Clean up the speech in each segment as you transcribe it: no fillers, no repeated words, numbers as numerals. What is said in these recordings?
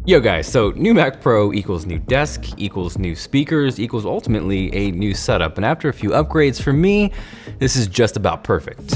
Yo guys, so new Mac Pro equals new desk, equals new speakers, equals ultimately a new setup. And after a few upgrades, for me, this is just about perfect.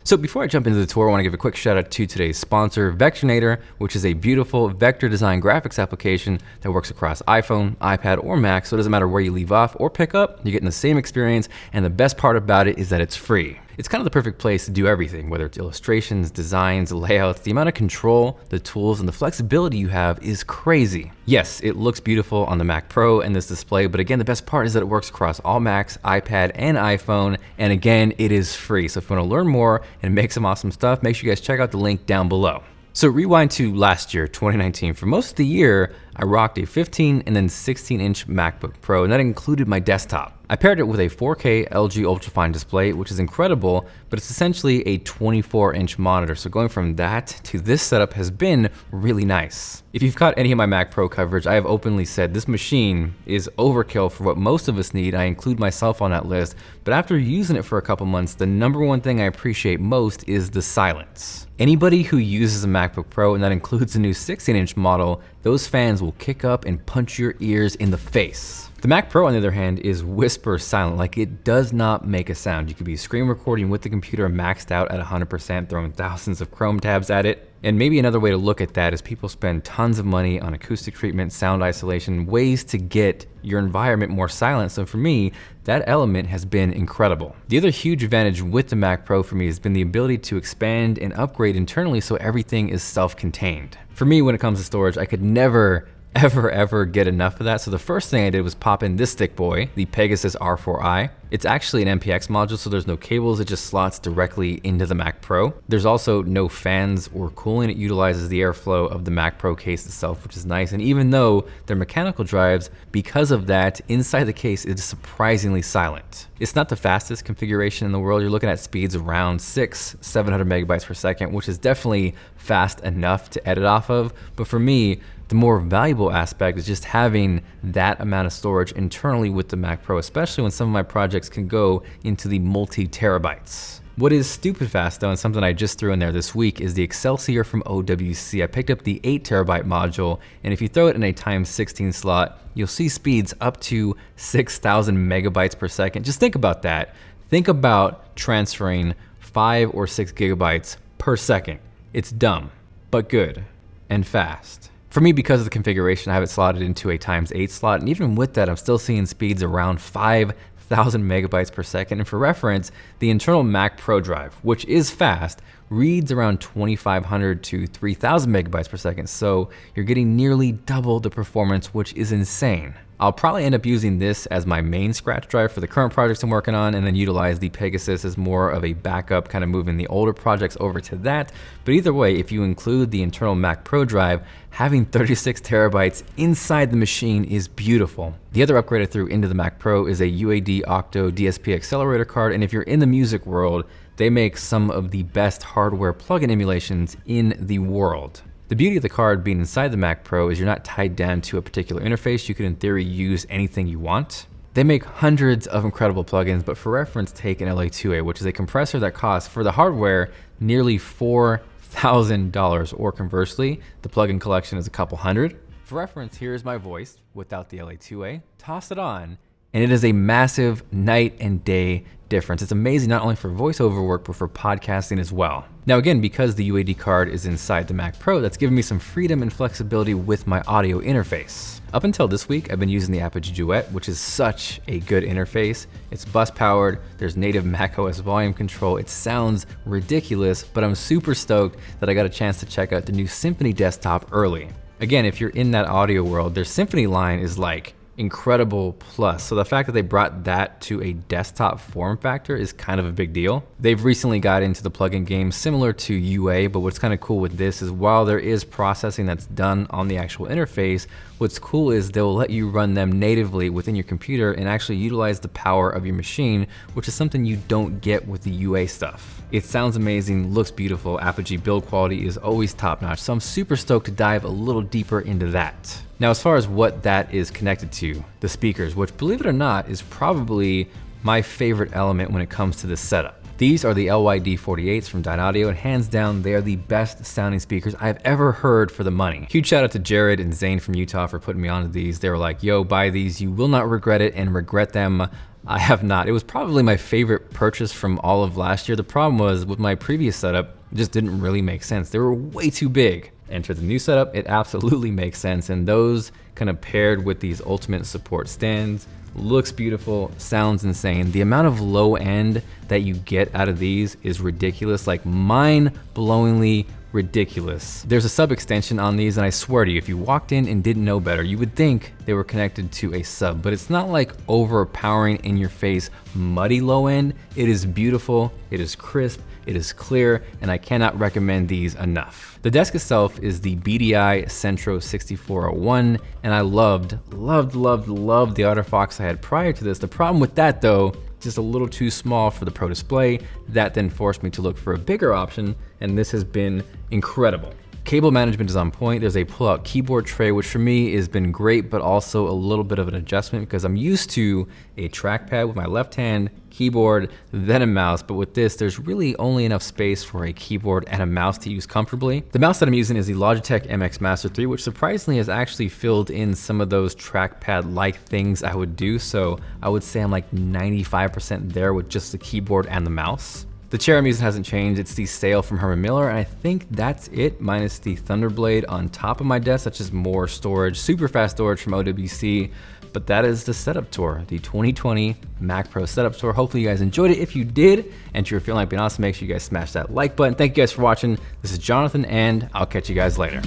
So before I jump into the tour, I want to give a quick shout out to today's sponsor, Vectornator, which is a beautiful vector design graphics application that works across iPhone, iPad, or Mac. So it doesn't matter where you leave off or pick up, you're getting the same experience. And the best part about it is that it's free. It's kind of the perfect place to do everything, whether it's illustrations, designs, layouts. The amount of control, the tools, and the flexibility you have is crazy. Yes, it looks beautiful on the Mac Pro and this display, but again, the best part is that it works across all Macs, iPad, and iPhone. And again, it is free. So if you want to learn more and make some awesome stuff, make sure you guys check out the link down below. So rewind to last year, 2019. For most of the year, I rocked a 15 and then 16-inch MacBook Pro, and that included my desktop. I paired it with a 4K LG Ultrafine display, which is incredible, but it's essentially a 24-inch monitor. So going from that to this setup has been really nice. If you've caught any of my Mac Pro coverage, I have openly said this machine is overkill for what most of us need. I include myself on that list, but after using it for a couple months, the number one thing I appreciate most is the silence. Anybody who uses a MacBook Pro, and that includes the new 16-inch model, those fans will kick up and punch your ears in the face. The Mac Pro, on the other hand, is whisper silent, like it does not make a sound. You could be screen recording with the computer maxed out at 100%, throwing thousands of Chrome tabs at it. And maybe another way to look at that is people spend tons of money on acoustic treatment, sound isolation, ways to get your environment more silent. So for me, that element has been incredible. The other huge advantage with the Mac Pro for me has been the ability to expand and upgrade internally so everything is self-contained. For me, when it comes to storage, I could never ever get enough of that. So the first thing I did was pop in this thick boy, the Pegasus R4i. It's actually an MPX module, so there's no cables, it just slots directly into the Mac Pro. There's also no fans or cooling. It utilizes the airflow of the Mac Pro case itself, which is nice. And even though they're mechanical drives, because of that, inside the case it is surprisingly silent. It's not the fastest configuration in the world. You're looking at speeds around 700 megabytes per second, which is definitely fast enough to edit off of. But for me, the more valuable aspect is just having that amount of storage internally with the Mac Pro, especially when some of my projects can go into the multi-terabytes. What is stupid fast though, and something I just threw in there this week, is the Excelsior from OWC. I picked up the 8 terabyte module, and if you throw it in a x16 slot, you'll see speeds up to 6,000 megabytes per second. Just think about that. Think about transferring 5 or 6 gigabytes per second. It's dumb, but good and fast. For me, because of the configuration, I have it slotted into a x8 slot, and even with that, I'm still seeing speeds around 5,000 megabytes per second. And for reference, the internal Mac Pro drive, which is fast, reads around 2,500 to 3,000 megabytes per second. So you're getting nearly double the performance, which is insane. I'll probably end up using this as my main scratch drive for the current projects I'm working on, and then utilize the Pegasus as more of a backup, kind of moving the older projects over to that. But either way, if you include the internal Mac Pro drive, having 36 terabytes inside the machine is beautiful. The other upgrade I threw into the Mac Pro is a UAD Octo DSP accelerator card, and if you're in the music world, they make some of the best hardware plugin emulations in the world. The beauty of the card being inside the Mac Pro is you're not tied down to a particular interface. You can, in theory, use anything you want. They make hundreds of incredible plugins, but for reference, take an LA2A, which is a compressor that costs, for the hardware, nearly $4,000, or conversely, the plugin collection is a couple hundred. For reference, here is my voice without the LA2A. Toss it on, and it is a massive night and day difference. It's amazing not only for voiceover work, but for podcasting as well. Now again, because the UAD card is inside the Mac Pro, that's given me some freedom and flexibility with my audio interface. Up until this week, I've been using the Apogee Duet, which is such a good interface. It's bus powered, there's native macOS volume control. It sounds ridiculous, but I'm super stoked that I got a chance to check out the new Symphony desktop early. Again, if you're in that audio world, their Symphony line is like incredible plus. So the fact that they brought that to a desktop form factor is kind of a big deal. They've recently got into the plugin game similar to UA, but what's kind of cool with this is while there is processing that's done on the actual interface, what's cool is they'll let you run them natively within your computer and actually utilize the power of your machine, which is something you don't get with the UA stuff. It sounds amazing, looks beautiful. Apogee build quality is always top notch, so I'm super stoked to dive a little deeper into that. Now, as far as what that is connected to, the speakers, which believe it or not is probably my favorite element when it comes to this setup. These are the LYD48s from Dyn Audio, and hands down, they are the best sounding speakers I've ever heard for the money. Huge shout out to Jared and Zane from Utah for putting me onto these. They were like, yo, buy these, you will not regret it, and regret them. I have not. It was probably my favorite purchase from all of last year. The problem was with my previous setup, it just didn't really make sense. They were way too big. Enter the new setup, it absolutely makes sense, and those kind of paired with these ultimate support stands, looks beautiful, sounds insane. The amount of low end that you get out of these is ridiculous, like mind-blowingly ridiculous. There's a sub extension on these, and I swear to you, if you walked in and didn't know better, you would think they were connected to a sub, but it's not like overpowering in your face, muddy low end. It is beautiful, it is crisp, it is clear, and I cannot recommend these enough. The desk itself is the BDI Centro 6401, and I loved the OtterFox I had prior to this. The problem with that though, just a little too small for the Pro Display. That then forced me to look for a bigger option, and this has been incredible. Cable management is on point. There's a pull-out keyboard tray, which for me has been great, but also a little bit of an adjustment because I'm used to a trackpad with my left hand, keyboard, then a mouse. But with this, there's really only enough space for a keyboard and a mouse to use comfortably. The mouse that I'm using is the Logitech MX Master 3, which surprisingly has actually filled in some of those trackpad-like things I would do. So I would say I'm like 95% there with just the keyboard and the mouse. The chair I'm using hasn't changed. It's the Sail from Herman Miller, and I think that's it, minus the Thunderblade on top of my desk. That's just more storage, super fast storage from OWC. But that is the setup tour, the 2020 Mac Pro setup tour. Hopefully you guys enjoyed it. If you did, and you're feeling like being awesome, make sure you guys smash that like button. Thank you guys for watching. This is Jonathan, and I'll catch you guys later.